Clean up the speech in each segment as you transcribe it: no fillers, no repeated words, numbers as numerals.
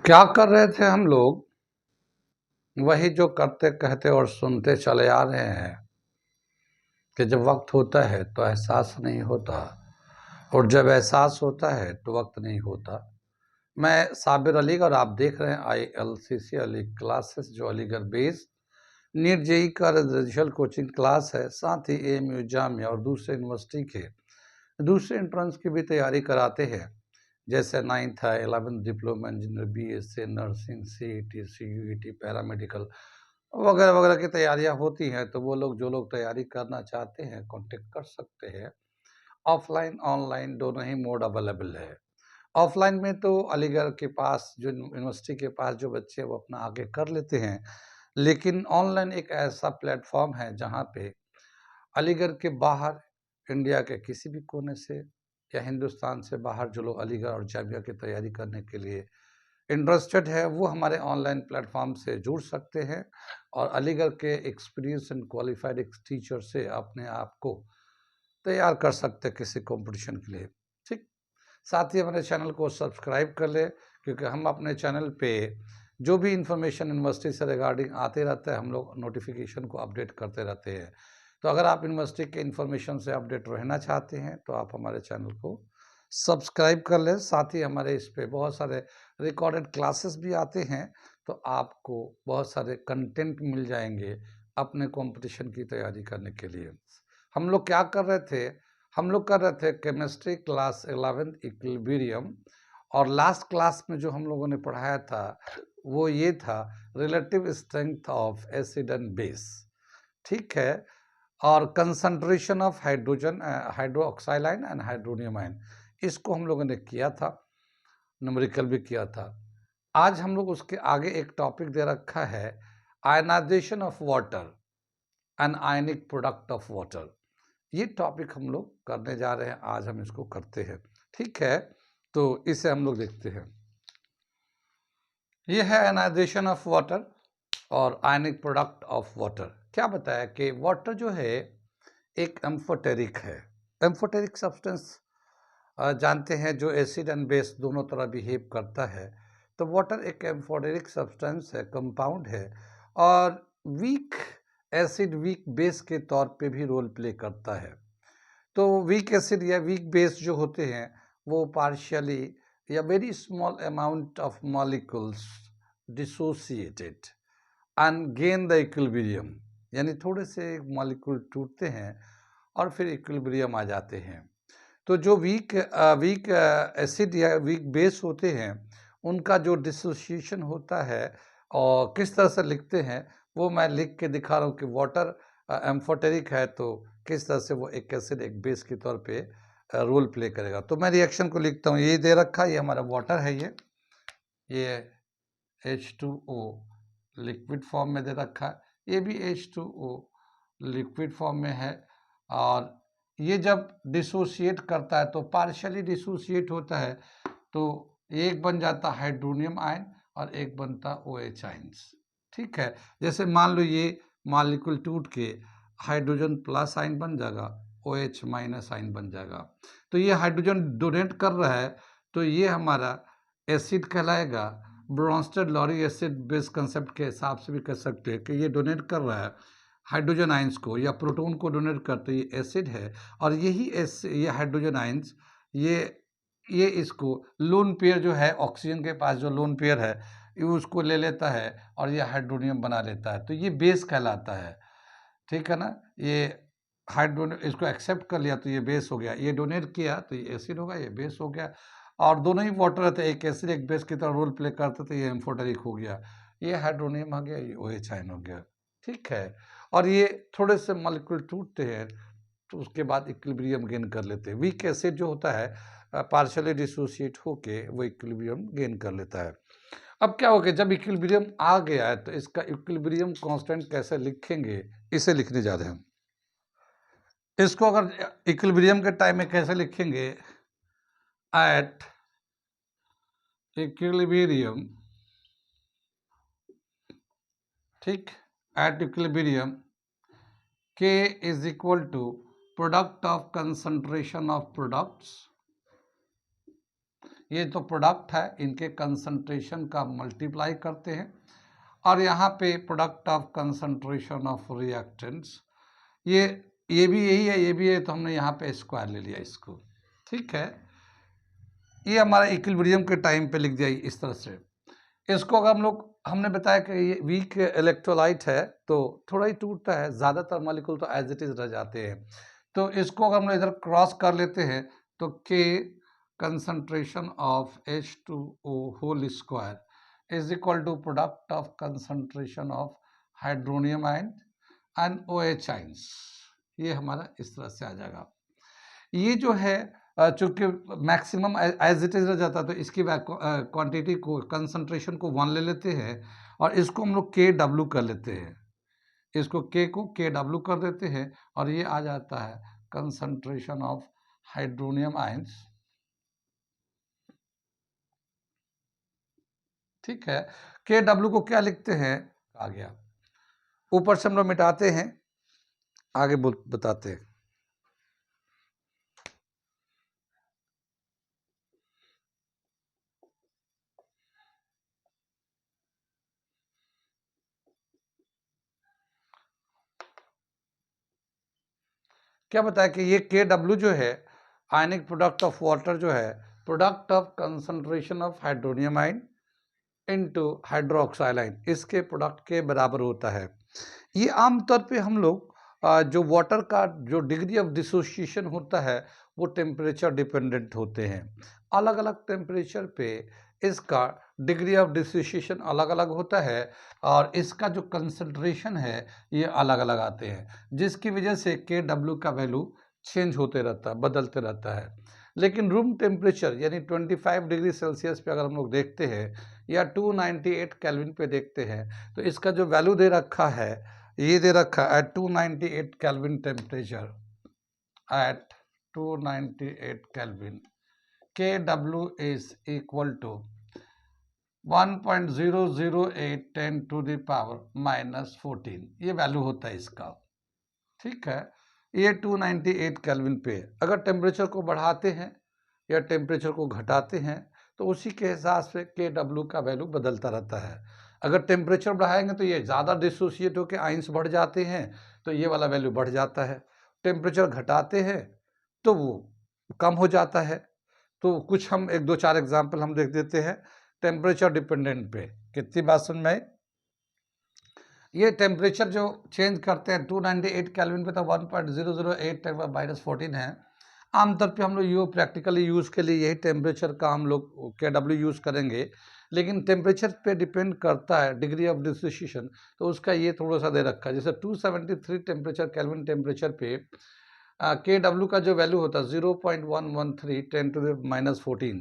क्या कर रहे थे हम लोग? वही जो करते कहते और सुनते चले आ रहे हैं कि जब वक्त होता है तो एहसास नहीं होता, और जब एहसास होता है तो वक्त नहीं होता। मैं साबिर अली और आप देख रहे हैं ILCC अली क्लासेस, जो अलीगढ़ बेस्ड नीट जेई का रेजिडेंशियल कोचिंग क्लास है। साथ ही AMU जामिया और दूसरे यूनिवर्सिटी के दूसरे एंट्रेंस की भी तैयारी कराते हैं, जैसे 9th है, 11th diploma engineer, BSc nursing, CET, CUET, paramedical वगैरह वगैरह की तैयारियां होती हैं। तो वो लोग जो लोग तैयारी करना चाहते हैं कांटेक्ट कर सकते हैं। ऑफलाइन ऑनलाइन दोनों ही मोड अवेलेबल है। ऑफलाइन में तो अलीगढ़ के पास जो यूनिवर्सिटी के पास जो बच्चे वो अपना आगे कर लेते हैं, लेकिन ऑनलाइन एक ऐसा प्लेटफॉर्म है जहाँ पे अलीगढ़ के बाहर, इंडिया के किसी भी कोने से या हिंदुस्तान से बाहर जो लोग अलीगढ़ और जामिया की तैयारी करने के लिए इंटरेस्टेड है, वो हमारे ऑनलाइन प्लेटफॉर्म से जुड़ सकते हैं और अलीगढ़ के एक्सपीरियंस एंड क्वालिफाइड एक टीचर से अपने आप को तैयार कर सकते हैं किसी कंपटीशन के लिए। ठीक, साथ ही हमारे चैनल को सब्सक्राइब कर ले, क्योंकि हम अपने चैनल पे जो भी इंफॉर्मेशन यूनिवर्सिटी से रिगार्डिंग आते रहता है, हम लोग नोटिफिकेशन को अपडेट करते रहते हैं। तो अगर आप यूनिवर्सिटी के इन्फॉर्मेशन से अपडेट रहना चाहते हैं तो आप हमारे चैनल को सब्सक्राइब कर लें। साथ ही हमारे इस पे बहुत सारे रिकॉर्डेड क्लासेस भी आते हैं, तो आपको बहुत सारे कंटेंट मिल जाएंगे अपने कंपटीशन की तैयारी करने के लिए। हम लोग क्या कर रहे थे? हम लोग कर रहे थे केमिस्ट्री क्लास 11th इक्विलिब्रियम, और लास्ट क्लास में जो हम लोगों ने पढ़ाया था वो ये था relative strength of acid and base. ठीक है, और concentration of hydrogen, hydroxyl ion and hydronium ion, इसको हम लोगों ने किया था, न्यूमेरिकल भी किया था। आज हम लोग उसके आगे एक टॉपिक दे रखा है ionization of water and ionic product of water. ये टॉपिक हम लोग करने जा रहे हैं, आज हम इसको करते हैं। ठीक है, तो इसे हम लोग देखते हैं। ये है आयनाइजेशन ऑफ वाटर और आयनिक प्रोडक्ट ऑफ वाटर। क्या बताया कि वाटर जो है एक एम्फोटेरिक है। एम्फोटेरिक सब्सटेंस जानते हैं, जो एसिड एंड बेस दोनों तरह बिहेव करता है। तो वाटर एक एम्फोटेरिक सब्सटेंस है, कंपाउंड है, और वीक एसिड वीक बेस के तौर पे भी रोल प्ले करता है। तो वीक एसिड या वीक बेस जो होते हैं वो पार्शियली या very small amount of molecules dissociated and gain the equilibrium, यानी थोड़े से मॉलिक्यूल टूटते हैं और फिर इक्विलिब्रियम आ जाते हैं। तो जो वीक एसिड या वीक बेस होते हैं उनका जो डिसोसिएशन होता है और किस तरह से लिखते हैं वो मैं लिख के दिखा रहा हूँ कि वाटर एम्फोटेरिक है तो किस तरह से वो एक एसिड एक बेस के तौर पे रोल प्ले करेगा। तो मैं रिएक्शन को लिखता हूँ, ये दे रखा है, ये हमारा वाटर है, ये H2O लिक्विड फॉर्म में दे रखा है, ये भी H2O लिक्विड फॉर्म में है। और ये जब डिसोसिएट करता है तो पार्शियली डिसोसिएट होता है, तो एक बन जाता हाइड्रोनियम आयन और एक बनता OH आयन्स। ठीक है, जैसे मान लो ये मॉलिक्यूल टूट के हाइड्रोजन प्लस आयन बन जाएगा, OH माइनस आयन बन जाएगा। तो ये हाइड्रोजन डोनेट कर रहा है, तो ये हमारा एसिड कहलाएगा। Bronsted Lowry acid base concept के हिसाब से भी कह सकते हैं कि ये डोनेट कर रहा है हाइड्रोजन आयंस को या प्रोटॉन को डोनेट करते, ये एसिड है। और यही ये हाइड्रोजन आयंस ये इसको लोन पेयर जो है, ऑक्सीजन के पास जो लोन पेयर है, ये उसको ले लेता है और ये हाइड्रोनियम बना लेता है, तो ये बेस कहलाता है। ठीक है ना, ये हाइड्रोनियम इसको एक्सेप्ट कर लिया तो ये बेस हो गया, ये डोनेट किया तो ये एसिड होगा, ये बेस हो गया। और दोनों ही वाटर रहते हैं, एक एसिड एक बेस की तरह रोल प्ले करते, तो ये एम्फोटेरिक हो गया, ये हाइड्रोनियम आ गया, ये OH आयन हो गया। ठीक है, और ये थोड़े से मॉलिक्यूल टूटते हैं तो उसके बाद इक्विलिब्रियम गेन कर लेते हैं। वीक एसिड जो होता है पार्शियली डिसोसिएट होके वो इक्विलिब्रियम गेन कर लेता है। अब क्या हो गया, जब इक्विलिब्रियम आ गया है तो इसका इक्विलिब्रियम कांस्टेंट कैसे लिखेंगे, इसे लिखने जा रहे हैं। इसको अगर इक्विलिब्रियम के टाइम में कैसे लिखेंगे, एट इक्विलिब्रियम, ठीक, at equilibrium K is equal to product of concentration of products, ये तो प्रोडक्ट है, इनके कंसंट्रेशन का मल्टीप्लाई करते हैं, और यहाँ पे product of concentration of reactants, ये भी यही है, ये भी है, तो हमने यहाँ पे स्क्वायर ले लिया इसको। ठीक है, ये हमारा इक्विलिब्रियम के टाइम पे लिख दिया इस तरह से। इसको अगर हमने बताया कि ये वीक इलेक्ट्रोलाइट है तो थोड़ा ही टूटता है, ज़्यादातर मॉलिक्यूल तो एज इट इज़ रह जाते हैं। तो इसको अगर हम इधर क्रॉस कर लेते हैं तो K concentration of H2O whole square is equal to product of concentration of hydronium ion and OH ions. ये हमारा इस तरह से आ जाएगा। ये जो है चूंकि मैक्सिमम एज इट इज रह जाता है तो इसकी क्वांटिटी को, कंसंट्रेशन को 1 ले लेते हैं और इसको हम लोग KW कर लेते हैं, इसको K को KW कर देते हैं और ये आ जाता है कंसंट्रेशन ऑफ हाइड्रोनियम आयंस। ठीक है, KW को क्या लिखते हैं, आ गया, ऊपर से हम लोग मिटाते हैं, आगे बताते हैं। क्या बताया कि ये KW जो है आयनिक प्रोडक्ट ऑफ वाटर जो है, product of concentration of hydronium ion into hydroxyl ion, इसके प्रोडक्ट के बराबर होता है। ये आमतौर पे हम लोग जो वाटर का जो डिग्री ऑफ डिसोसिएशन होता है वो टेम्परेचर डिपेंडेंट होते हैं। अलग अलग टेम्परेचर पे इसका डिग्री ऑफ डिसोसिएशन अलग अलग होता है और इसका जो कंसंट्रेशन है ये अलग अलग आते हैं, जिसकी वजह से KW का वैल्यू चेंज होते रहता है, बदलते रहता है। लेकिन रूम टेम्परेचर यानी 25 डिग्री सेल्सियस पे अगर हम लोग देखते हैं या 298 केल्विन पे देखते हैं तो इसका जो वैल्यू दे रखा है, ये दे रखा है 298 kelvin temperature, at 298 kelvin KW is equal to 1.008 10 to the power minus 14, ये वैल्यू होता है इसका। ठीक है, ये 298 केल्विन पे अगर टेम्परेचर को बढ़ाते हैं या टेम्परेचर को घटाते हैं तो उसी के हिसाब से KW का वैल्यू बदलता रहता है। अगर टेम्परेचर बढ़ाएंगे तो ये ज़्यादा डिसोसिएट होकर आइंस बढ़ जाते हैं तो ये वाला वैल्यू बढ़ जाता है, टेम्परेचर घटाते हैं तो वो कम हो जाता है। तो कुछ हम 1-2-4 एग्जाम्पल हम देख देते हैं टेम्परेचर डिपेंडेंट पे। कितनी बात समझ में आई? ये टेम्परेचर जो चेंज करते हैं 298 केल्विन पे तो 1.008 -14 है। आमतौर पे हम लोग प्रैक्टिकली यूज़ के लिए यही टेम्परेचर का हम लोग KW यूज़ करेंगे, लेकिन टेम्परेचर पे डिपेंड करता है डिग्री ऑफ डिसोसिएशन, तो उसका ये थोड़ा सा दे रखा है। जैसे 273 टेम्परेचर केल्विन टेम्परेचर पे KW का जो वैल्यू होता है 0.113 10 to the -14,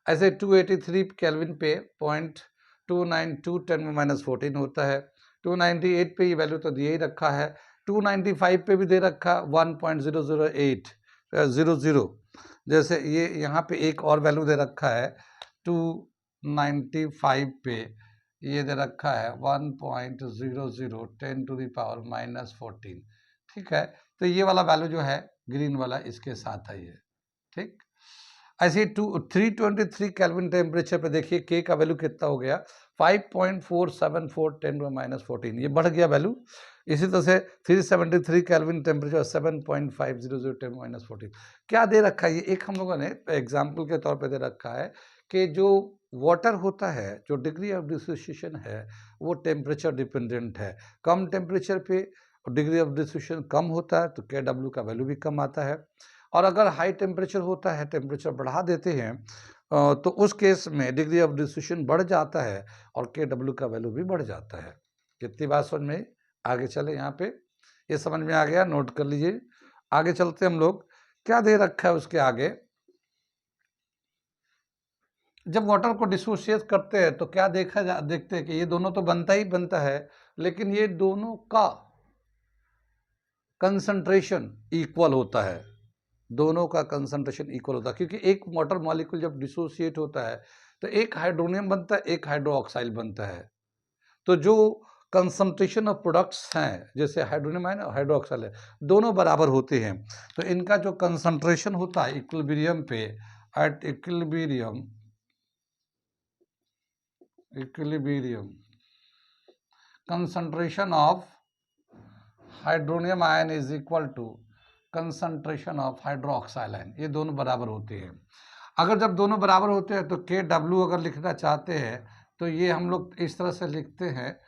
ऐसे 283 केल्विन पे 0.292 10 में -14 होता है। 298 पे ये वैल्यू तो दिए ही रखा है, 295 पे भी दे रखा 1.008 00, जैसे ये यहाँ पे एक और वैल्यू दे रखा है 295 पे ये दे रखा है 1.00 10 to the power -14। ठीक है, तो ये वाला वैल्यू जो है ग्रीन वाला इसके साथ है ये। ठीक, ऐसे ही 323 केल्विन टेम्परेचर पे देखिए K का वैल्यू कितना हो गया 5.474 10 में -14, ये बढ़ गया वैल्यू। इसी तरह से 373 केल्विन टेम्परेचर 7.500 10 में -14। क्या दे रखा है ये, एक हम लोगों ने एग्जाम्पल के तौर पे दे रखा है कि जो वाटर होता है जो डिग्री ऑफ डिसोसिएशन है वो टेम्परेचर डिपेंडेंट है। कम टेम्परेचर पे डिग्री ऑफ डिसोसिएशन कम होता है तो KW का वैल्यू भी कम आता है, और अगर हाई टेम्परेचर होता है, टेम्परेचर बढ़ा देते हैं तो उस केस में डिग्री ऑफ डिसोसिएशन बढ़ जाता है और KW का वैल्यू भी बढ़ जाता है। कितनी बात समझ में? आगे चले, यहाँ पे ये समझ में आ गया, नोट कर लीजिए। आगे चलते हम लोग, क्या दे रखा है उसके आगे। जब वाटर को डिसोसिएट करते हैं तो क्या देखते हैं कि ये दोनों तो बनता ही बनता है, लेकिन ये दोनों का कंसंट्रेशन इक्वल होता है, दोनों का कंसंट्रेशन इक्वल होता है, क्योंकि एक वाटर मॉलिक्यूल जब डिसोसिएट होता है तो एक हाइड्रोनियम बनता है, एक हाइड्रोक्साइड बनता है। तो जो कंसंट्रेशन ऑफ प्रोडक्ट्स हैं जैसे हाइड्रोनियम आयन और हाइड्रोक्साइड है, दोनों बराबर होते हैं, तो इनका जो कंसंट्रेशन होता है इक्विलिब्रियम पे, at equilibrium equilibrium concentration of hydronium ion is equal to concentration of hydroxyl ion, ये दोनों बराबर होते हैं। अगर जब दोनों बराबर होते हैं तो KW अगर लिखना चाहते हैं तो ये हम लोग इस तरह से लिखते हैं,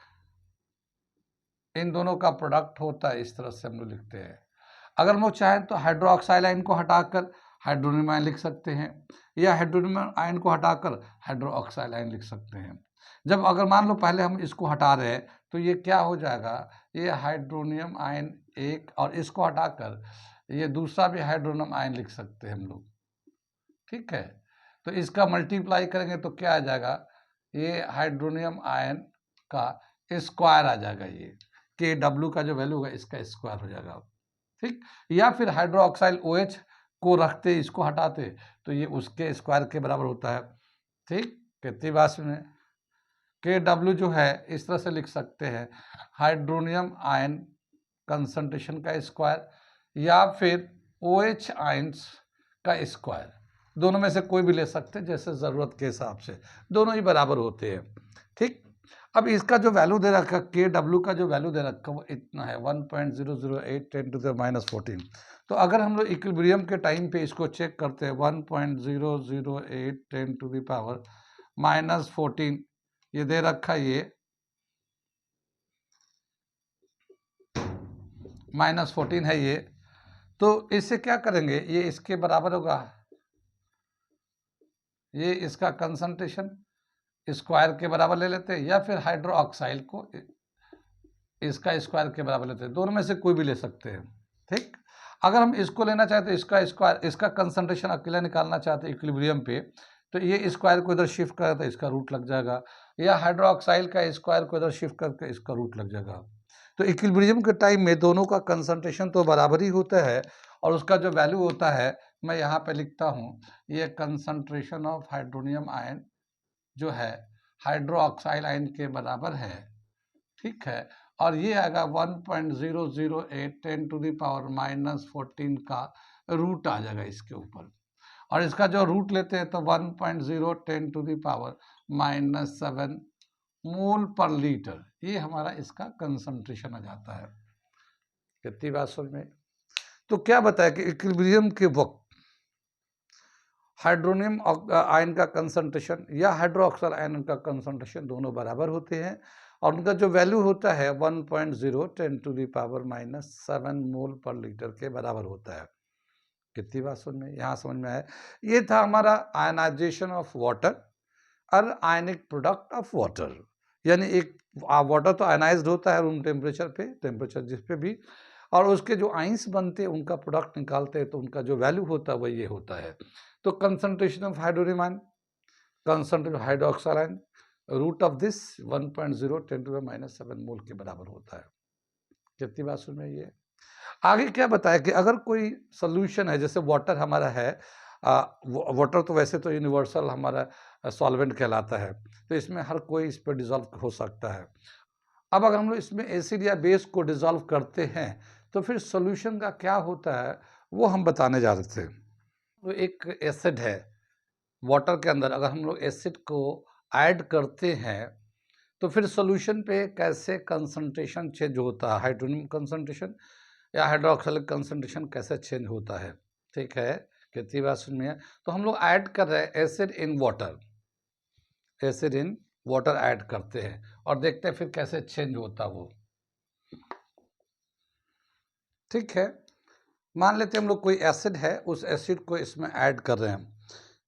इन दोनों का प्रोडक्ट होता है, इस तरह से हम लोग लिखते हैं। अगर हम लोग चाहें तो हाइड्रोक्साइल आयन को हटाकर हाइड्रोनियम आयन लिख सकते हैं, या हाइड्रोनियम आयन को हटाकर हाइड्रोक्साइल आयन लिख सकते हैं। जब अगर मान लो पहले हम इसको हटा रहे हैं तो ये क्या हो जाएगा, ये हाइड्रोनियम आयन एक, और इसको हटाकर ये दूसरा भी हाइड्रोनियम आयन लिख सकते हैं हम लोग, ठीक है। तो इसका मल्टीप्लाई करेंगे तो क्या आ जाएगा, ये हाइड्रोनियम आयन का स्क्वायर आ जाएगा, ये KW का जो वैल्यू होगा इसका स्क्वायर हो जाएगा, ठीक। या फिर हाइड्रोक्साइल OH को रखते, इसको हटाते तो ये उसके स्क्वायर के बराबर होता है, ठीक। कितनी बात में KW जो है इस तरह से लिख सकते हैं, हाइड्रोनियम आयन कंसंट्रेशन का स्क्वायर या फिर OH आयन्स का स्क्वायर, दोनों में से कोई भी ले सकते हैं जैसे ज़रूरत के हिसाब से, दोनों ही बराबर होते हैं, ठीक। अब इसका जो वैल्यू दे रखा KW का जो वैल्यू दे रखा वो इतना है 1.008 10⁻14। तो अगर हम लोग इक्विलिब्रियम के टाइम पे इसको चेक करते हैं 1.008 10⁻14 ये दे रखा, ये -14 है ये, तो इससे क्या करेंगे, ये इसके बराबर होगा, ये इसका कंसंट्रेशन स्क्वायर के बराबर ले लेते हैं, या फिर हाइड्रोक्साइड को इसका स्क्वायर के बराबर लेते हैं, दोनों में से कोई भी ले सकते हैं, ठीक। अगर हम इसको लेना चाहते तो इसका स्क्वायर, इसका कंसंट्रेशन अकेला निकालना चाहते हैं इक्विलिब्रियम पे, तो ये स्क्वायर को इधर शिफ्ट करें तो इसका रूट लग जाएगा, या हाइड्रोक्साइड का स्क्वायर को इधर शिफ्ट करके इसका रूट लग जाएगा। तो इक्विलिब्रियम के टाइम में दोनों का कंसंट्रेशन तो बराबर ही होता है, और उसका जो वैल्यू होता है मैं यहाँ पे लिखता हूँ, ये कंसंट्रेशन ऑफ हाइड्रोनियम आयन जो है हाइड्रोक्साइड आयन के बराबर है, ठीक है। और ये आएगा 1.008 10⁻14 का रूट आ जाएगा इसके ऊपर, और इसका जो रूट लेते हैं तो 1.010⁻7 मोल पर लीटर, ये हमारा इसका कंसंट्रेशन आ जाता है। कितनी बात समझ में। तो क्या बताया कि इक्विलिब्रियम के वक्त हाइड्रोनियम आयन का कंसंट्रेशन या हाइड्रोक्साइड आयन का कंसंट्रेशन दोनों बराबर होते हैं, और उनका जो वैल्यू होता है 1.010⁻7 मोल पर लीटर के बराबर होता है। कितनी बात समझ में, यहाँ समझ में आया। ये था हमारा आयनाइजेशन ऑफ वाटर और आयनिक प्रोडक्ट ऑफ वाटर, यानी एक वाटर तो आयनाइज्ड होता है रूम टेम्परेचर पे, टेम्परेचर जिस पे भी, और उसके जो आइंस बनते हैं उनका प्रोडक्ट निकालते हैं तो उनका जो वैल्यू होता है वह ये होता है। तो concentration of hydronium ion, concentration hydroxide ion, root of this 1.0 10⁻7 mole के बराबर होता है। कितनी बात सुन में ये। आगे क्या बताया कि अगर कोई सोल्यूशन है, जैसे वाटर हमारा है, वाटर तो वैसे तो यूनिवर्सल हमारा सॉल्वेंट कहलाता है, तो इसमें हर कोई इस पर डिजॉल्व हो सकता है। अब अगर हम लोग इसमें एसिड या बेस को डिजॉल्व करते हैं तो फिर सॉल्यूशन का क्या होता है वो हम बताने जा रहे थे। तो एक एसिड है वाटर के अंदर, अगर हम लोग एसिड को ऐड करते हैं तो फिर सॉल्यूशन पे कैसे कंसंट्रेशन चेंज होता है, हाइड्रोनियम कंसंट्रेशन या हाइड्रोक्साइड कंसंट्रेशन कैसे चेंज होता है, ठीक है। कितनी बात सुनिए। तो हम लोग ऐड कर रहे हैं acid in water, acid in water add करते हैं और देखते हैं फिर कैसे चेंज होता वो, ठीक है। मान लेते हैं हम लोग कोई एसिड है, उस एसिड को इसमें ऐड कर रहे हैं।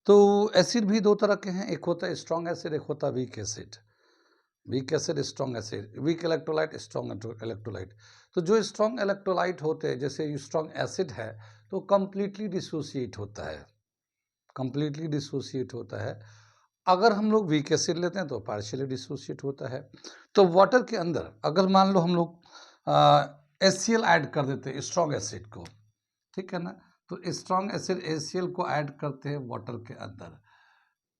तो एसिड भी दो तरह के हैं, एक होता है स्ट्रॉन्ग एसिड, एक होता है weak acid. Weak acid, strong acid, weak electrolyte, strong electrolyte. तो जो स्ट्रॉन्ग इलेक्ट्रोलाइट होते हैं, जैसे स्ट्रॉन्ग एसिड है तो कम्प्लीटली डिसोसिएट होता है, कम्प्लीटली डिसोसिएट होता है। अगर हम लोग वीक एसिड लेते हैं तो पार्शियली डिसोसिएट होता है। तो वाटर के अंदर अगर मान लो हम लोग HCl ऐड कर देते हैं स्ट्रॉन्ग एसिड को, ठीक है ना, तो स्ट्रॉन्ग एसिड HCl को ऐड करते हैं वाटर के अंदर,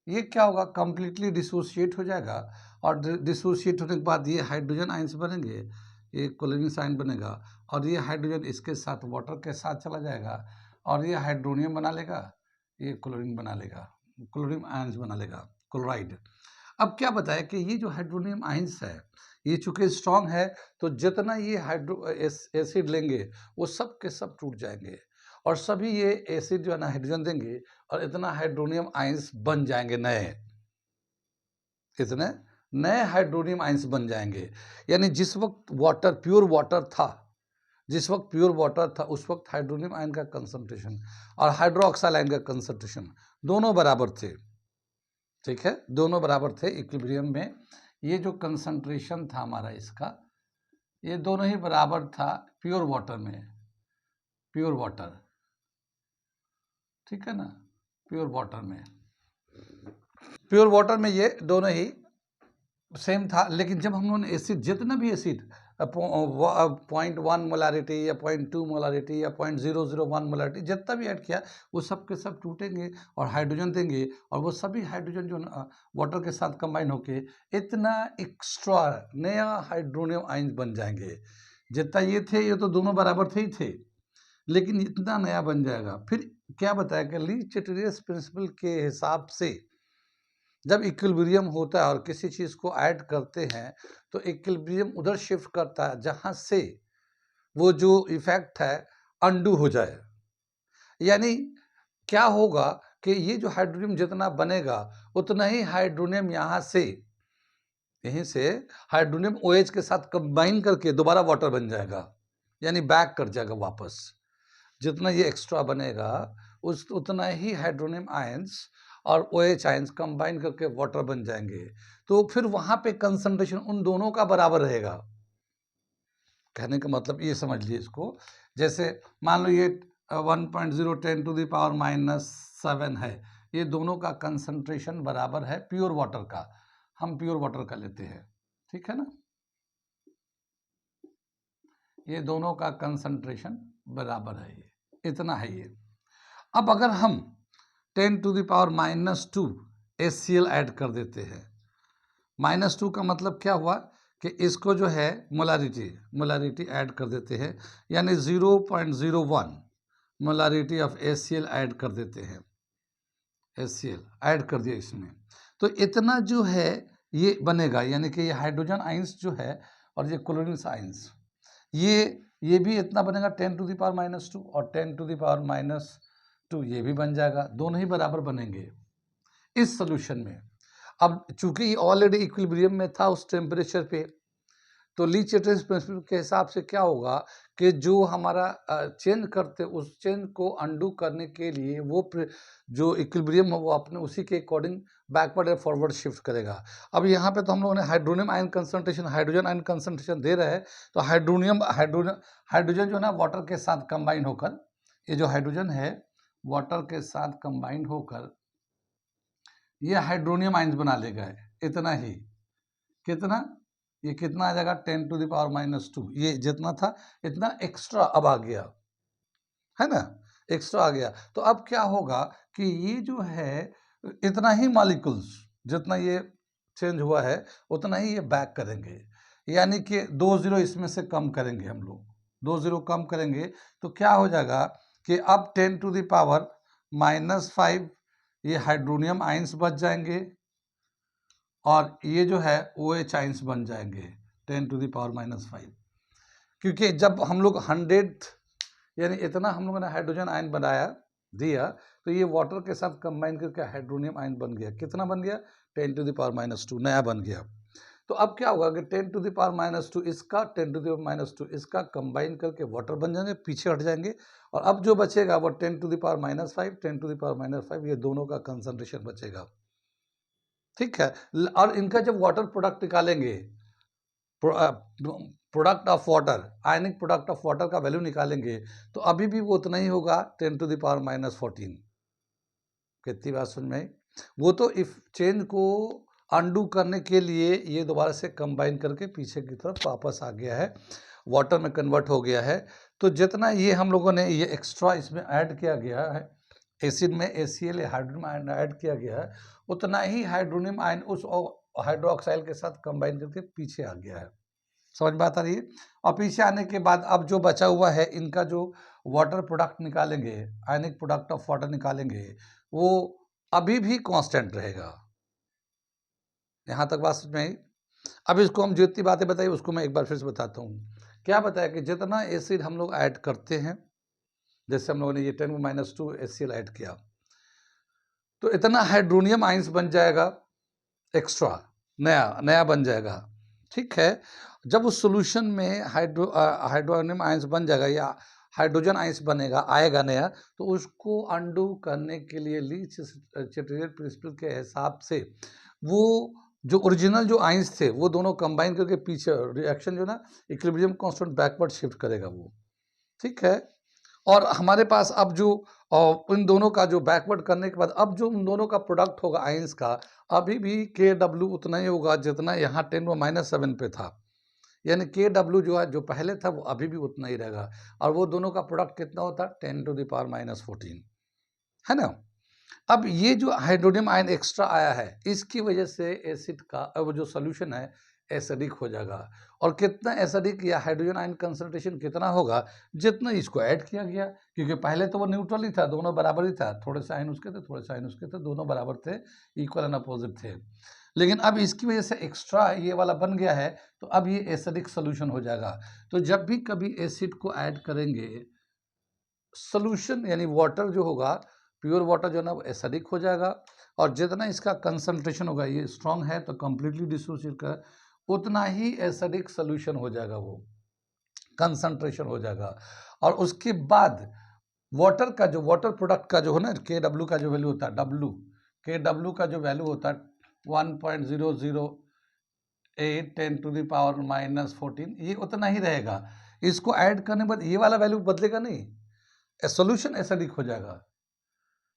ये क्या होगा, कम्प्लीटली डिसोसिएट हो जाएगा, और डिसोसिएट होने के बाद ये हाइड्रोजन आयंस बनेंगे, ये क्लोरीन आयन बनेगा, और ये हाइड्रोजन इसके साथ वाटर के साथ चला जाएगा और ये हाइड्रोनियम बना लेगा, ये क्लोरीन बना लेगा, क्लोरीन आयंस बना लेगा, क्लोराइड। अब क्या बताया कि ये जो हाइड्रोनियम आइंस है, ये चूंकि स्ट्रांग है, तो जितना ये एसिड लेंगे वो सब के सब टूट जाएंगे और सभी ये एसिड जो है ना हाइड्रोजन देंगे और इतना हाइड्रोनियम आइंस बन जाएंगे नए, इतने नए हाइड्रोनियम आइंस बन जाएंगे। यानी जिस वक्त वाटर प्योर वाटर था, जिस वक्त प्योर वाटर था उस वक्त हाइड्रोनियम आयन का कंसंट्रेशन और हाइड्रोक्साइड आयन का कंसंट्रेशन दोनों बराबर थे। ठीक है, दोनों बराबर थे इक्विलिब्रियम में। ये जो कंसंट्रेशन था हमारा इसका, ये दोनों ही बराबर था प्योर वाटर में, प्योर वाटर, ठीक है ना, प्योर वाटर में, प्योर वाटर में ये दोनों ही सेम था। लेकिन जब हम लोगों ने एसिड, जितना भी एसिड 0.1 मोलारिटी या 0.2 मोलारिटी या 0.001 मोलारिटी जितना भी ऐड किया, वो सब के सब टूटेंगे और हाइड्रोजन देंगे और वो सभी हाइड्रोजन जो वाटर के साथ कंबाइन होके इतना एक्स्ट्रा नया हाइड्रोनियम आयन बन जाएंगे। जितना ये थे ये तो दोनों बराबर थे ही थे, लेकिन इतना नया बन जाएगा। फिर क्या बताया कि ली चैटर्जीस प्रिंसिपल के हिसाब से जब इक्विलिब्रियम होता है और किसी चीज़ को ऐड करते हैं तो इक्विलिब्रियम उधर शिफ्ट करता है जहाँ से वो जो इफेक्ट है अंडू हो जाए। यानी क्या होगा कि ये जो हाइड्रोनियम जितना बनेगा उतना ही हाइड्रोनियम यहाँ से, यहीं से हाइड्रोनियम OH के साथ कंबाइन करके दोबारा वाटर बन जाएगा, यानी बैक कर जाएगा वापस। जितना ये एक्स्ट्रा बनेगा उतना ही हाइड्रोनियम आयंस और OH आयंस कंबाइन करके वाटर बन जाएंगे। तो फिर वहां पे कंसंट्रेशन उन दोनों का बराबर रहेगा। कहने का मतलब ये समझ लिए इसको, जैसे मान लो ये 1.010 टू द पावर -7 है, ये दोनों का कंसंट्रेशन बराबर है प्योर वाटर का, हम प्योर वाटर का लेते हैं, ठीक है ना, ये दोनों का कंसंट्रेशन बराबर है, ये इतना है ये। अब अगर हम 10 to the power -2 HCl add कर देते हैं, -2 का मतलब क्या हुआ कि इसको जो है मोलारिटी ऐड कर देते हैं, यानी 0.01 मोलारिटी ऑफ HCl ऐड कर देते हैं, HCl ऐड कर दिया इसमें, तो इतना जो है ये बनेगा। यानी कि ये हाइड्रोजन आइंस जो है और ये क्लोरीन आइंस, ये भी इतना बनेगा 10 टू द पावर -2 और 10 टू द पावर -2 ये भी बन जाएगा, दोनों ही बराबर बनेंगे इस सोल्यूशन में। अब चूंकि ये ऑलरेडी इक्विलिब्रियम में था उस टेम्परेचर पे, तो ली चैटर्जीस प्रिंसिपल के हिसाब से क्या होगा कि जो हमारा चेंज करते उस चेंज को अंडू करने के लिए वो जो इक्विलिब्रियम है वो अपने उसी के अकॉर्डिंग बैकवर्ड या फॉरवर्ड शिफ्ट करेगा। अब यहाँ पे तो हम लोगों ने hydronium ion concentration, hydrogen ion concentration दे रहे हैं, तो हाइड्रोजन जो है ना वाटर के साथ कंबाइन होकर, ये जो हाइड्रोजन है वाटर के साथ कंबाइन होकर ये हाइड्रोनियम आइंस बना लेगा, इतना ही, कितना, ये कितना आ जाएगा 10 टू द पावर -2, ये जितना था इतना एक्स्ट्रा अब आ गया, है ना, एक्स्ट्रा आ गया। तो अब क्या होगा कि ये जो है इतना ही मॉलिक्यूल्स जितना ये चेंज हुआ है उतना ही ये बैक करेंगे, यानी कि 2 जीरो इसमें से कम करेंगे हम लोग, 2 जीरो कम करेंगे तो क्या हो जाएगा कि अब 10 टू द पावर -5 ये हाइड्रोनियम आइंस बच जाएंगे और ये जो है OH आइंस बन जाएंगे 10 टू द पावर -5। क्योंकि जब हम लोग 100 यानी इतना हम लोगों ने हाइड्रोजन आयन बनाया दिया, तो ये वाटर के साथ कंबाइन करके हाइड्रोनियम आयन बन गया, कितना बन गया 10 टू द पावर -2 नया बन गया। तो अब क्या होगा कि 10 टू द पावर -2 इसका, 10 टू द पावर -2 इसका कंबाइन करके वाटर बन जाएंगे, पीछे हट जाएंगे और अब जो बचेगा वो 10 to the power -5, 10 to the power -5 ये दोनों का कंसंट्रेशन बचेगा, ठीक है। और इनका जब वाटर प्रोडक्ट निकालेंगे, product of water, ionic product of water का वैल्यू निकालेंगे, तो अभी भी वो उतना ही होगा 10 टू द पावर -14। कितनी बात समझ में आई? वो तो इफ चेंज को अंडू करने के लिए ये दोबारा से कंबाइन करके पीछे की तरफ वापस आ गया है, वाटर में कन्वर्ट हो गया है। तो जितना ये हम लोगों ने ये एक्स्ट्रा इसमें ऐड किया गया है, एसिड में HCl हाइड्रोनियम आयन ऐड किया गया है, उतना ही हाइड्रोनियम आयन उस हाइड्रोक्साइड के साथ कंबाइन करके पीछे आ गया है। समझ में आता रही है? और पीछे आने के बाद अब जो बचा हुआ है इनका जो वाटर प्रोडक्ट निकालेंगे, आयनिक प्रोडक्ट ऑफ वाटर निकालेंगे, वो अभी भी कांस्टेंट रहेगा, यहाँ तक बात समझ में आई। अब इसको हम जितनी बातें बताई उसको मैं एक बार फिर से बताता हूँ। क्या बताया कि जितना एसिड हम लोग ऐड करते हैं, जैसे हम लोगों ने ये 10⁻² HCl ऐड किया, तो इतना हाइड्रोनियम आइंस बन जाएगा एक्स्ट्रा, नया बन जाएगा। ठीक है, जब उस सोल्यूशन में हाइड्रोनियम आइंस बन जाएगा या हाइड्रोजन आइंस बनेगा, आएगा नया, तो उसको अंडू करने के लिए लीच-चिटरियर प्रिंसिपल के हिसाब से वो जो ओरिजिनल जो आइंस थे वो दोनों कंबाइन करके पीछे रिएक्शन जो ना इक्विलिब्रियम कांस्टेंट बैकवर्ड शिफ्ट करेगा वो। ठीक है, और हमारे पास अब जो इन दोनों का जो बैकवर्ड करने के बाद अब जो उन दोनों का प्रोडक्ट होगा आइंस का, अभी भी KW उतना ही होगा जितना यहाँ 10⁻7 पे था। यानी KW जो है जो पहले था वो अभी भी उतना ही रहेगा, और वो दोनों का प्रोडक्ट कितना होता है 10⁻⁻14, है ना। अब ये जो हाइड्रोनियम आयन एक्स्ट्रा आया है इसकी वजह से एसिड का वो जो सोल्यूशन है एसिडिक हो जाएगा। और कितना एसिडिक या हाइड्रोजन आयन कंसंट्रेशन कितना होगा जितना इसको ऐड किया गया, क्योंकि पहले तो वो न्यूट्रल ही था, दोनों बराबर ही था, थोड़े से आयन उसके थे थोड़े से आयन उसके थे, दोनों बराबर थे, इक्वल एंड अपोजिट थे। लेकिन अब इसकी वजह से एक्स्ट्रा ये वाला बन गया है, तो अब ये एसिडिक सोल्यूशन हो जाएगा। तो जब भी कभी एसिड को ऐड करेंगे सोल्यूशन यानी वाटर जो होगा, प्योर वाटर जो है ना वो एसिडिक हो जाएगा, और जितना इसका कंसंट्रेशन होगा, ये स्ट्रॉन्ग है तो कंप्लीटली डिसोसिएट कर, उतना ही एसिडिक सोल्यूशन हो जाएगा, वो कंसंट्रेशन हो जाएगा। और उसके बाद वाटर का जो वाटर प्रोडक्ट का जो है ना KW का जो वैल्यू होता है KW का जो वैल्यू होता है 1.008 10⁻⁻14, ये उतना ही रहेगा। इसको ऐड करने के बाद ये वाला वैल्यू बदलेगा नहीं, सोल्यूशन एसिडिक हो जाएगा,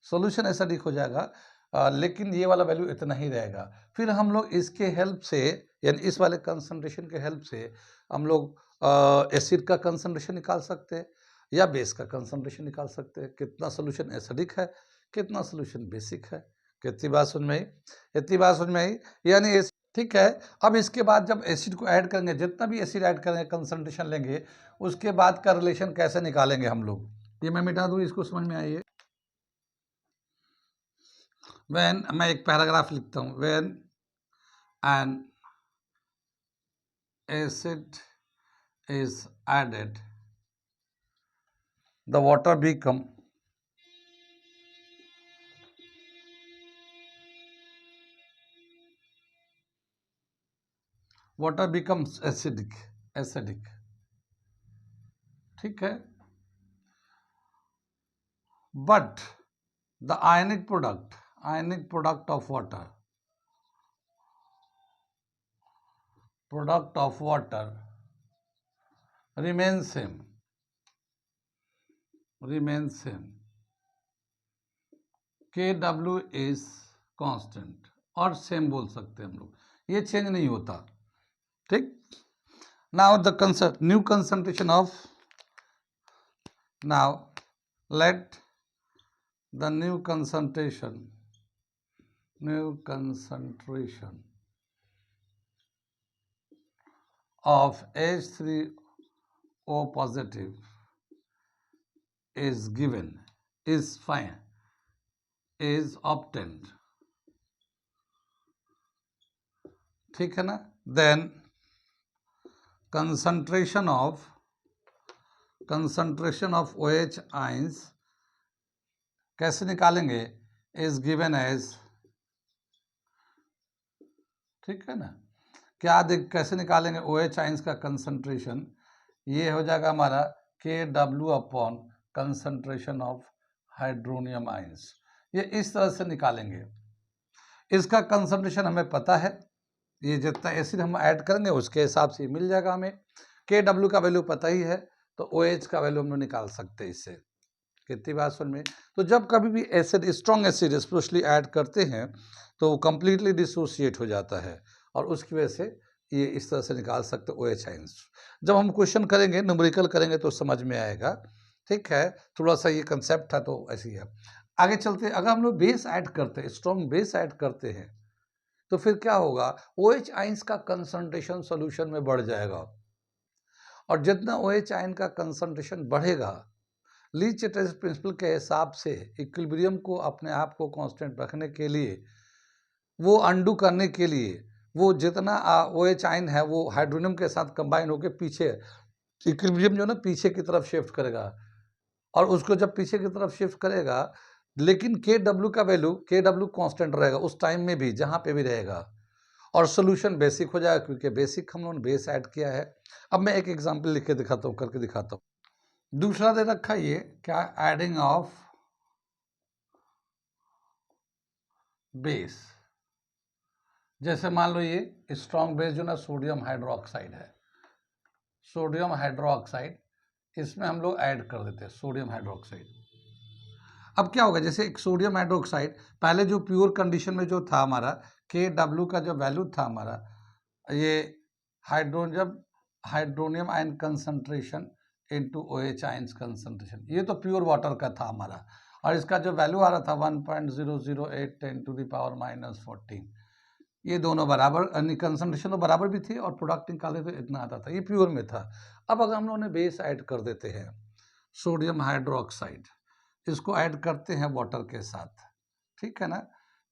सोल्यूशन एसिडिक हो जाएगा, लेकिन ये वाला वैल्यू इतना ही रहेगा। फिर हम लोग इसके हेल्प से यानी इस वाले कंसंट्रेशन के हेल्प से हम लोग एसिड का कंसंट्रेशन निकाल सकते हैं या बेस का कंसंट्रेशन निकाल सकते हैं, कितना सोल्यूशन एसिडिक है कितना सोल्यूशन बेसिक है। कितनी बात समझ में आई? इतनी बात समझ में आई, यानी ठीक है। अब इसके बाद जब एसिड को ऐड करेंगे, जितना भी एसिड ऐड करेंगे कंसंट्रेशन लेंगे, उसके बाद का रिलेशन कैसे निकालेंगे हम लोग, ये मैं मिटा दूँ, इसको समझ में आइए। मैं एक पैराग्राफ लिखता हूँ, when an acid is added the water becomes acidic। ठीक है, but the ionic product of water remains same। KW is constant, और सेम बोल सकते हैं हम लोग, ये चेंज नहीं होता। ठीक, now new concentration of now let the new concentration of H3O positive is obtained। ठीक है ना, then concentration of OH ions कैसे निकालेंगे, is given as, ठीक है ना, कैसे निकालेंगे OH आइंस का कंसंट्रेशन, ये हो जाएगा हमारा KW upon concentration of hydronium ions, ये इस तरह से निकालेंगे। इसका कंसंट्रेशन हमें पता है, ये जितना एसिड हम ऐड करेंगे उसके हिसाब से मिल जाएगा हमें। KW का वैल्यू पता ही है, तो OH का वैल्यू हम लोग निकाल सकते हैं इससे। कितनी बात सुन में, तो जब कभी भी acid strong acid specially add करते हैं तो वो कंप्लीटली डिसोसिएट हो जाता है, और उसकी वजह से ये इस तरह से निकाल सकते OH आइंस। जब हम क्वेश्चन करेंगे न्यूमेरिकल करेंगे तो समझ में आएगा। ठीक है, थोड़ा सा ये कंसेप्ट था तो ऐसे ही है। आगे चलते, अगर हम लोग बेस ऐड करते हैं, स्ट्रॉन्ग बेस ऐड करते हैं, तो फिर क्या होगा, OH आइंस का कंसंट्रेशन सॉल्यूशन में बढ़ जाएगा, और जितना OH आयन का कंसंट्रेशन बढ़ेगा, लीच-चिटरियर प्रिंसिपल के हिसाब से इक्विलिब्रियम को अपने आप को कांस्टेंट रखने के लिए, वो अंडू करने के लिए वो जितना OH आयन है वो हाइड्रोनियम के साथ कंबाइन होकर पीछे इक्विलिब्रियम जो ना पीछे की तरफ शिफ्ट करेगा, और उसको जब पीछे की तरफ शिफ्ट करेगा, लेकिन Kw का वैल्यू Kw कांस्टेंट रहेगा उस टाइम में भी जहाँ पे भी रहेगा, और सोल्यूशन बेसिक हो जाएगा क्योंकि बेसिक हम लोगों ने बेस ऐड किया है। अब मैं एक एग्जांपल लिख के दिखाता हूँ, करके दिखाता हूँ। दूसरा दे रखा ये क्या, एडिंग ऑफ बेस। जैसे मान लो ये स्ट्रॉन्ग बेस जो ना सोडियम हाइड्रोक्साइड है, सोडियम हाइड्रोक्साइड, इसमें हम लोग ऐड कर देते हैं सोडियम हाइड्रोक्साइड। अब क्या होगा, जैसे एक सोडियम हाइड्रोक्साइड पहले जो प्योर कंडीशन में जो था हमारा Kw का जो वैल्यू था हमारा, ये hydronium ion concentration into OH ion concentration, ये तो प्योर वाटर का था हमारा, और इसका जो वैल्यू आ रहा था 1.008 10⁻⁻14। ये दोनों बराबर, कंसंट्रेशन तो बराबर भी थी और प्रोडक्ट निकाले तो इतना आता था, ये प्योर में था। अब अगर हम लोगों ने बेस ऐड कर देते हैं सोडियम हाइड्रोक्साइड, इसको ऐड करते हैं वाटर के साथ, ठीक है ना,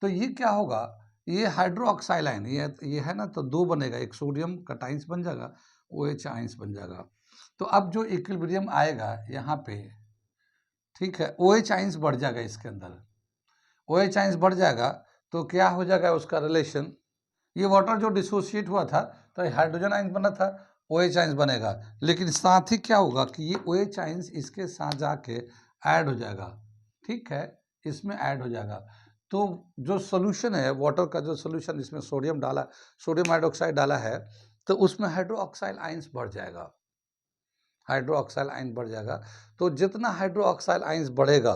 तो ये क्या होगा, ये हाइड्रोक्साइल आयन ये है ना, तो दो बनेगा, एक सोडियम कटाइंस बन जाएगा, OH आयंस बन जाएगा। तो अब जो इक्विलिब्रियम आएगा यहाँ पे, ठीक है, OH आयंस बढ़ जाएगा इसके अंदर, OH आयंस बढ़ जाएगा तो क्या हो जाएगा उसका रिलेशन, ये वाटर जो डिसोसिएट हुआ था तो हाइड्रोजन आयंस बना था, OH आयंस बनेगा, लेकिन साथ ही क्या होगा कि ये OH आयंस इसके साथ जाके ऐड हो जाएगा, ठीक है, इसमें ऐड हो जाएगा। तो जो सोल्यूशन है वाटर का, जो सोल्यूशन इसमें सोडियम डाला, सोडियम हाइड्रोक्साइड डाला है, तो उसमें हाइड्रोक्साइल आयंस बढ़ जाएगा, हाइड्रोक्साइल आयन बढ़ जाएगा। तो जितना हाइड्रोक्साइल आयंस बढ़ेगा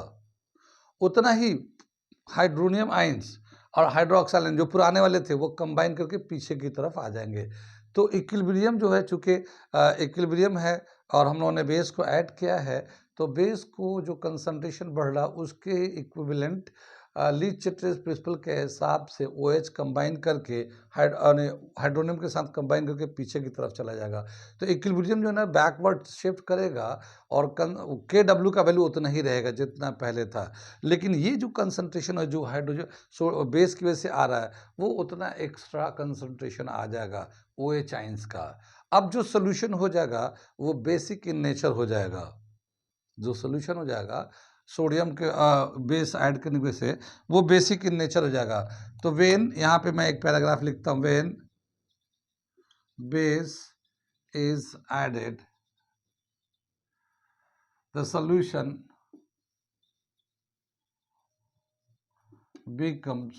उतना ही हाइड्रोनियम आयंस और हाइड्रोक्साइल आयन जो पुराने वाले थे वो कंबाइन करके पीछे की तरफ आ जाएंगे। तो इक्विलिब्रियम जो है, चूँकि इक्विलिब्रियम है और हम लोगों ने बेस को ऐड किया है, तो बेस को जो कंसंट्रेशन बढ़ रहा उसके इक्विवेलेंट लीच-चिट्रेस प्रिंसिपल के हिसाब से OH कंबाइन करके हाइड्रोनियम के साथ कंबाइन करके पीछे की तरफ चला जाएगा। तो इक्विलिब्रियम जो है ना बैकवर्ड शिफ्ट करेगा, और Kw का वैल्यू उतना ही रहेगा जितना पहले था, लेकिन ये जो कंसंट्रेशन है जो हाइड्रोजन बेस की वजह से आ रहा है, वो उतना एक्स्ट्रा कंसंट्रेशन आ जाएगा OH आयंस का। अब जो सोल्यूशन हो जाएगा वो बेसिक इन नेचर हो जाएगा, जो सोल्यूशन हो जाएगा सोडियम के बेस ऐड करने की वजह से वो बेसिक इन नेचर हो जाएगा। तो वेन, यहाँ पे मैं एक पैराग्राफ लिखता हूँ, when base is added the solution becomes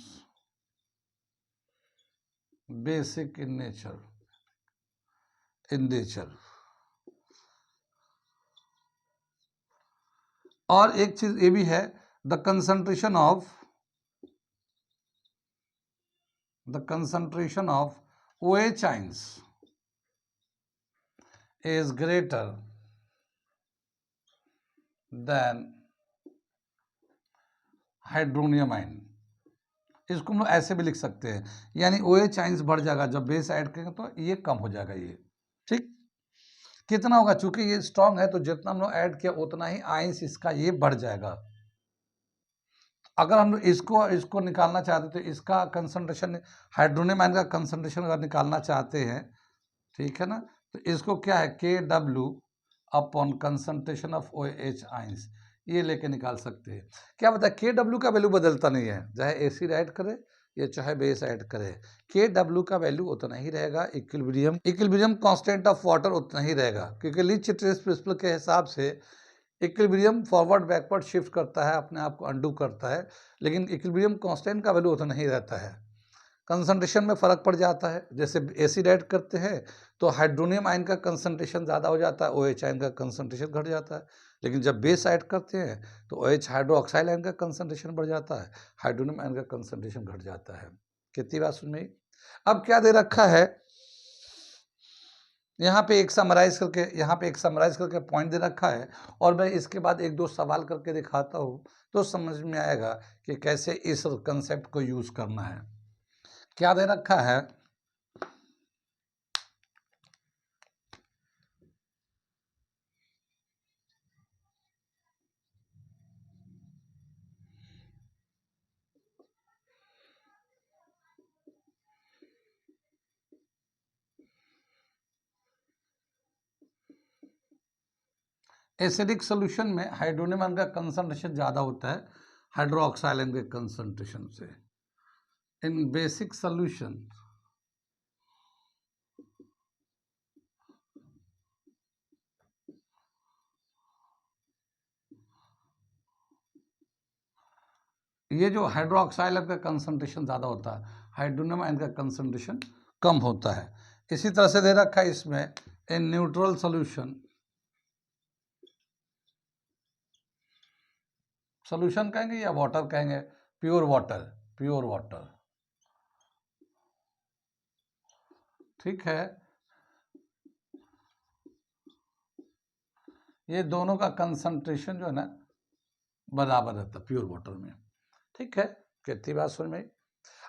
basic in nature, और एक चीज ये भी है, the concentration of OH ions is greater than hydronium ion. इसको हम लोग ऐसे भी लिख सकते हैं, यानी OH आयंस बढ़ जाएगा जब बेस ऐड करेंगे तो ये कम हो जाएगा, ये ठीक कितना होगा, चूंकि ये स्ट्रांग है तो जितना हम लोग ऐड किया उतना ही आयंस इसका ये बढ़ जाएगा। अगर हम लोग इसको निकालना चाहते तो इसका कंसंट्रेशन, हाइड्रोनियम आयन का कंसंट्रेशन अगर निकालना चाहते हैं, ठीक है ना, तो इसको क्या है Kw upon concentration of OH ions, ये लेके निकाल सकते हैं। क्या बता, Kw का वैल्यू बदलता नहीं है, चाहे एसिड ऐड करे या चाहे बेस ऐड करे, Kw का वैल्यू उतना ही रहेगा। इक्विलिब्रियम कांस्टेंट ऑफ वाटर उतना ही रहेगा, क्योंकि लीच-चिट्रेस प्रिंसिपल के हिसाब से इक्विलिब्रियम फॉरवर्ड बैकवर्ड शिफ्ट करता है, अपने आप को अंडू करता है, लेकिन इक्विलिब्रियम कांस्टेंट का वैल्यू उतना ही रहता है। कंसंट्रेशन में फ़र्क पड़ जाता है, जैसे एसिड ऐड करते हैं तो हाइड्रोनियम आयन का कंसंट्रेशन ज़्यादा हो जाता है, OH आयन का कंसंट्रेशन घट जाता है, लेकिन जब बेस ऐड करते हैं तो OH हाइड्रोक्साइल आयन का कंसंट्रेशन बढ़ जाता है, हाइड्रोनियम आयन का कंसंट्रेशन घट जाता है। कितनी बात समझ में आई? अब क्या दे रखा है यहाँ पे, एक समराइज करके पॉइंट दे रखा है, और मैं इसके बाद एक दो सवाल करके दिखाता हूँ तो समझ में आएगा कि कैसे इस कंसेप्ट को यूज़ करना है। क्या दे रखा है, एसिडिक सोल्यूशन में हाइड्रोनियम आयन का कंसंट्रेशन ज़्यादा होता है हाइड्रोक्साइल आयन के कंसंट्रेशन से। इन बेसिक सोल्यूशन ये जो हाइड्रोक्साइल आयन का कंसंट्रेशन ज़्यादा होता है, हाइड्रोनियम आयन का कंसंट्रेशन कम होता है। इसी तरह से दे रखा है इसमें इन न्यूट्रल सोल्यूशन, सोल्यूशन कहेंगे या वाटर कहेंगे, प्योर वाटर, प्योर वाटर, ठीक है। ये दोनों का कंसंट्रेशन जो है ना बराबर रहता है प्योर वाटर में, ठीक है। कितनी बात समझ में।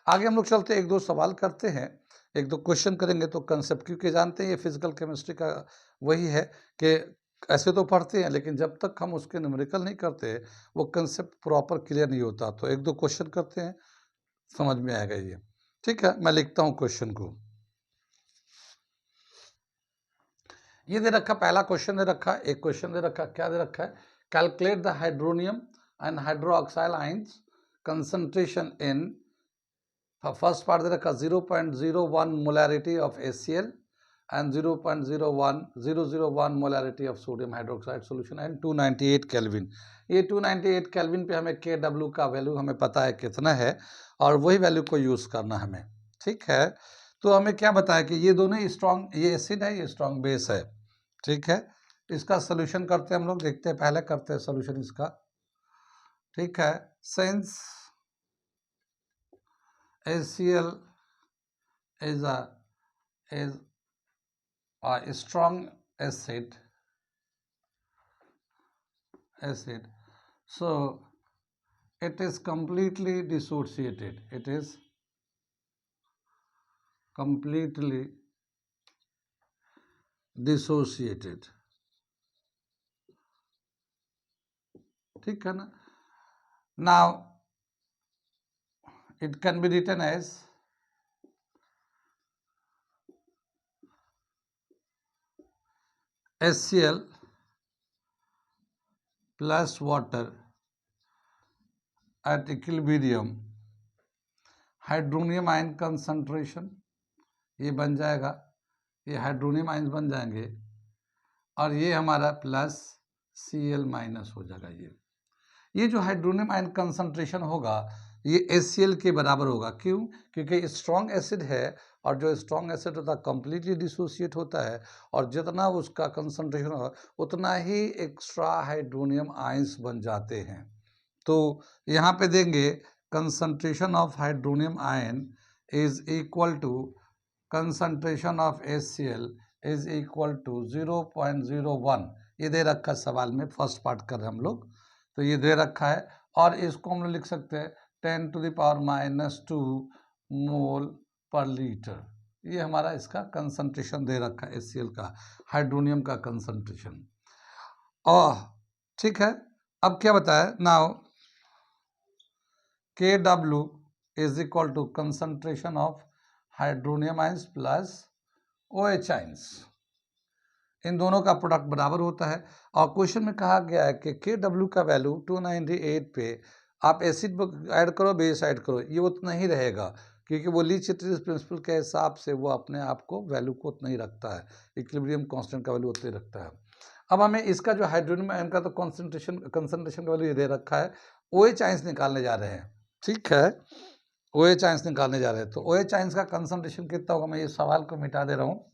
आगे हम लोग चलते हैं, एक दो सवाल करते हैं, एक दो क्वेश्चन करेंगे तो कंसेप्ट, क्योंकि जानते हैं ये फिजिकल केमिस्ट्री का वही है कि ऐसे तो पढ़ते हैं लेकिन जब तक हम उसके न्यूमेरिकल नहीं करते वो कंसेप्ट प्रॉपर क्लियर नहीं होता। तो एक दो क्वेश्चन करते हैं, समझ में आएगा ये, ठीक है। मैं लिखता हूँ क्वेश्चन को। ये दे रखा, पहला क्वेश्चन दे रखा, एक क्वेश्चन दे रखा, क्या दे रखा है, calculate the hydronium and hydroxyl ions concentration in, first part दे रखा 0.01 molarity of HCl and 0.01001 molarity of sodium hydroxide solution and 298 kelvin. ये 298 केल्विन पे हमें KW का वैल्यू हमें पता है कितना है और वही वैल्यू को यूज़ करना हमें, ठीक है। तो हमें क्या बताया कि ये दोनों स्ट्रॉन्ग, ये एसिड है, ये स्ट्रॉन्ग बेस है, ठीक है। इसका सोल्यूशन करते हैं हम लोग, देखते हैं, पहले करते हैं सोल्यूशन इसका, ठीक है। Since HCl is a strong acid, so it is completely dissociated, it is completely dissociated, ठीक है ना। now it can be written as HCl plus water at equilibrium, hydronium ion concentration ये बन जाएगा, ये हाइड्रोनियम आयन बन जाएंगे और ये हमारा प्लस Cl माइनस हो जाएगा। ये जो हाइड्रोनियम आयन कंसंट्रेशन होगा ये HCl के बराबर होगा। क्यों? क्योंकि स्ट्रॉन्ग एसिड है और जो स्ट्रॉन्ग एसिड होता है कंप्लीटली डिसोसिएट होता है और जितना उसका कंसंट्रेशन होगा उतना ही एक्स्ट्रा हाइड्रोनियम आयंस बन जाते हैं। तो यहाँ पे देंगे concentration of hydronium ion is equal to concentration of HCl is equal to 0.01। ये दे रखा सवाल में, फर्स्ट पार्ट कर रहे हैं हम लोग, तो ये दे रखा है और इसको हम लोग लिख सकते हैं 10⁻⁻² मोल पर लीटर। ये हमारा इसका कंसंट्रेशन दे रखा है HCl का, हाइड्रोनियम का कंसंट्रेशन। और ठीक है, अब क्या बताया, now KW is equal to concentration of hydronium ions plus OH ions, इन दोनों का प्रोडक्ट बराबर होता है। और क्वेश्चन में कहा गया है कि KW का वैल्यू 298 पे आप एसिड ऐड करो, बेस ऐड करो, ये उतना ही रहेगा क्योंकि वो लीच-लीटरेचर प्रिंसिपल के हिसाब से वो अपने आप को वैल्यू को उतना ही रखता है, इक्विलिब्रियम कांस्टेंट का वैल्यू उतना ही रखता है। अब हमें इसका जो हाइड्रोनियम आयन का तो कंसंट्रेशन का वैल्यू ये दे रखा है, OH आयंस निकालने जा रहे हैं, ठीक है। OH आयंस निकालने जा रहे हैं तो OH आयंस का कंसंट्रेशन कितना होगा, मैं ये सवाल को मिटा दे रहा हूँ।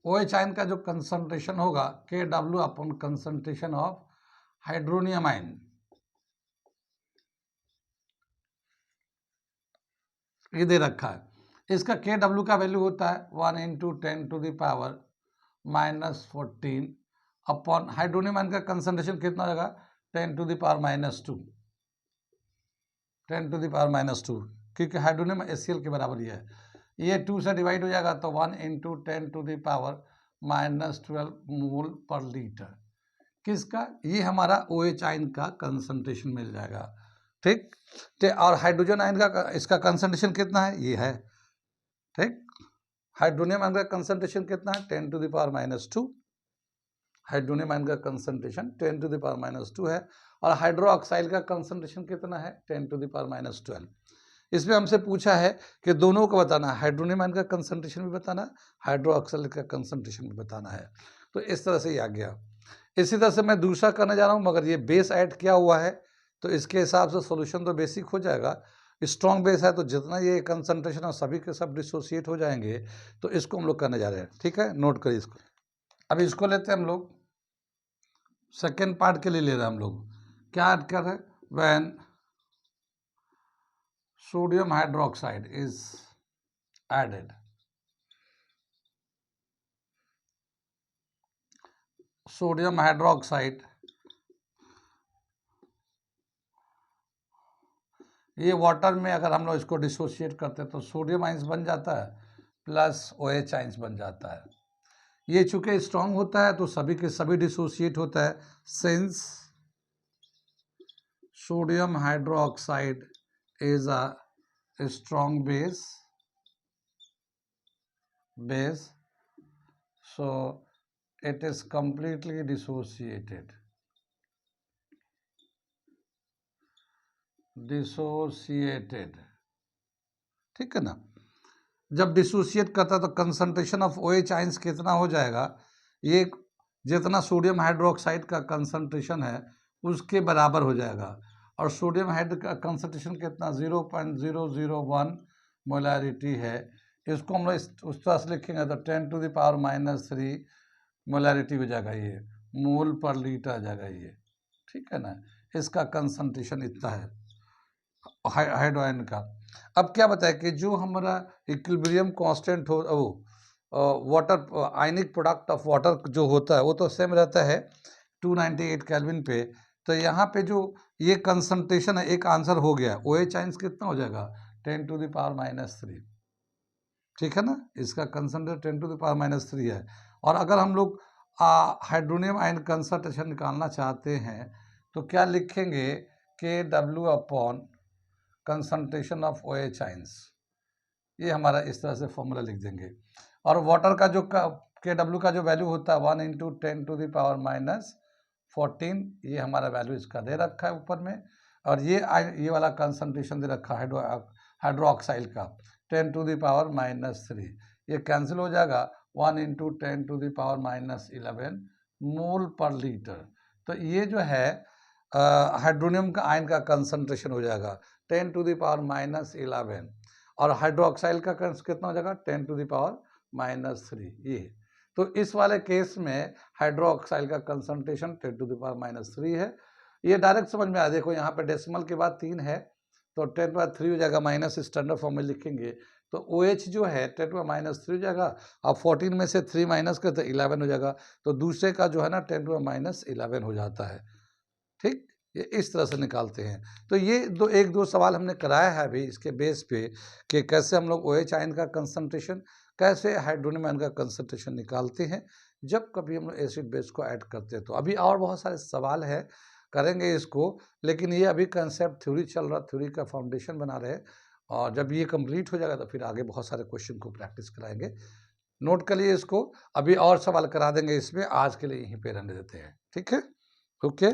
OH आयन का जो कंसंट्रेशन होगा KW upon concentration of hydronium ion, ये दे रखा है। इसका KW का वैल्यू होता है 1 × 10⁻⁻14 अपॉन हाइड्रोनियम आयन का कंसंट्रेशन कितना होगा 10⁻⁻2, 10⁻⁻2, क्योंकि हाइड्रोनियम HCl के बराबर ही है। ये 2 से डिवाइड हो जाएगा तो 1 × 10⁻⁻12 मोल पर लीटर। किसका? ये हमारा OH आयन का कंसंट्रेशन मिल जाएगा, ठीक। और हाइड्रोजन आयन का इसका कंसंट्रेशन कितना है, ये है, ठीक। हाइड्रोनियम आयन का कंसंट्रेशन कितना है 10⁻⁻²। हाइड्रोनियम आयन का कंसंट्रेशन 10⁻⁻² है और हाइड्रो ऑक्साइड का कंसंट्रेशन कितना है 10⁻12। इसमें हमसे पूछा है कि दोनों को बताना है, हाइड्रोनियम आयन का कंसंट्रेशन भी बताना है, हाइड्रो ऑक्साइड का कंसंट्रेशन भी बताना है। तो इस तरह से ये आ गया। इसी तरह से मैं दूसरा करने जा रहा हूँ, मगर ये बेस ऐड किया हुआ है तो इसके हिसाब से सॉल्यूशन तो बेसिक हो जाएगा। स्ट्रॉन्ग बेस है तो जितना ये कंसंट्रेशन और सभी के सब डिसोसिएट हो जाएंगे, तो इसको हम लोग करने जा रहे हैं। ठीक है, नोट करिए इसको। अब इसको लेते हैं हम लोग, सेकेंड पार्ट के लिए ले रहे हैं हम लोग। क्या ऐड कर रहे हैं, when sodium hydroxide is added, sodium hydroxide, ये वाटर में अगर हम लोग इसको डिसोशिएट करते हैं तो सोडियम आइंस बन जाता है प्लस OH आइंस बन जाता है। ये चूंकि स्ट्रांग होता है तो सभी के सभी डिसोशिएट होता है। Since sodium hydroxide is a strong base, so it is completely dissociated, ठीक है ना। जब डिसोशिएट करता है तो कंसंट्रेशन ऑफ OH आइंस कितना हो जाएगा, ये जितना सोडियम हाइड्रोक्साइड का कंसंट्रेशन है उसके बराबर हो जाएगा। और सोडियम हाइड्रो का कंसंट्रेशन कितना 0.001 मोलैरिटी है। इसको हम लोग उस तरह से लिखेंगे तो 10⁻³ मोलैरिटी हो जाएगा, ये मोल पर लीटर आ जाएगा ये, ठीक है ना। इसका कंसंट्रेशन इतना है हाइड्रो आयन का। अब क्या बताया कि जो हमारा इक्विलिब्रियम कांस्टेंट हो, वो water ionic product of water जो होता है वो तो सेम रहता है 298 केल्विन पे। तो यहाँ पे जो ये कंसंट्रेशन है, एक आंसर हो गया। OH आइंस कितना हो जाएगा 10⁻³ ठीक है ना। इसका कंसंट्रेशन 10⁻³ है। और अगर हम लोग हाइड्रोनियम आयन कंसंट्रेशन निकालना चाहते हैं तो क्या लिखेंगे, KW upon concentration of OH ions, ये हमारा इस तरह से फॉर्मूला लिख देंगे। और वाटर का जो KW का जो वैल्यू होता है 1 × 10⁻⁻14, ये हमारा वैल्यू इसका दे रखा है ऊपर में। और ये वाला कंसंट्रेशन दे रखा है हाइड्रो ऑक्साइड का 10⁻³ ये कैंसिल हो जाएगा 1 × 10⁻11 मोल पर लीटर। तो ये जो है हाइड्रोनियम का आयन का कंसंट्रेशन हो जाएगा 10⁻11 और हाइड्रोक्साइड का कितना हो जाएगा 10⁻³ ये। तो इस वाले केस में हाइड्रोक्साइड का कंसंट्रेशन 10⁻³ है। ये डायरेक्ट समझ में आ, देखो यहाँ पे डेसिमल के बाद 3 है तो 10⁻³ हो जाएगा, माइनस स्टैंडर्ड फॉर्म में लिखेंगे तो OH जो है 10⁻³ हो जाएगा। अब 14 में से 3 माइनस करते 11 हो जाएगा, तो दूसरे का जो है ना 10⁻11 हो जाता है। ठीक, ये इस तरह से निकालते हैं। तो ये एक दो सवाल हमने कराया है अभी इसके बेस पे कि कैसे हम लोग OH आयन का कंसंट्रेशन, कैसे हाइड्रोनियम आयन का कंसंट्रेशन निकालते हैं जब कभी हम लोग एसिड बेस को ऐड करते हैं। तो अभी और बहुत सारे सवाल है, करेंगे इसको, लेकिन ये अभी कंसेप्ट थ्योरी चल रहा, थ्योरी का फाउंडेशन बना रहे हैं। और जब ये कंप्लीट हो जाएगा तो फिर आगे बहुत सारे क्वेश्चन को प्रैक्टिस कराएंगे। नोट कर लिए इसको, अभी और सवाल करा देंगे इसमें। आज के लिए यहीं पे रहने देते हैं, ठीक है, ओके।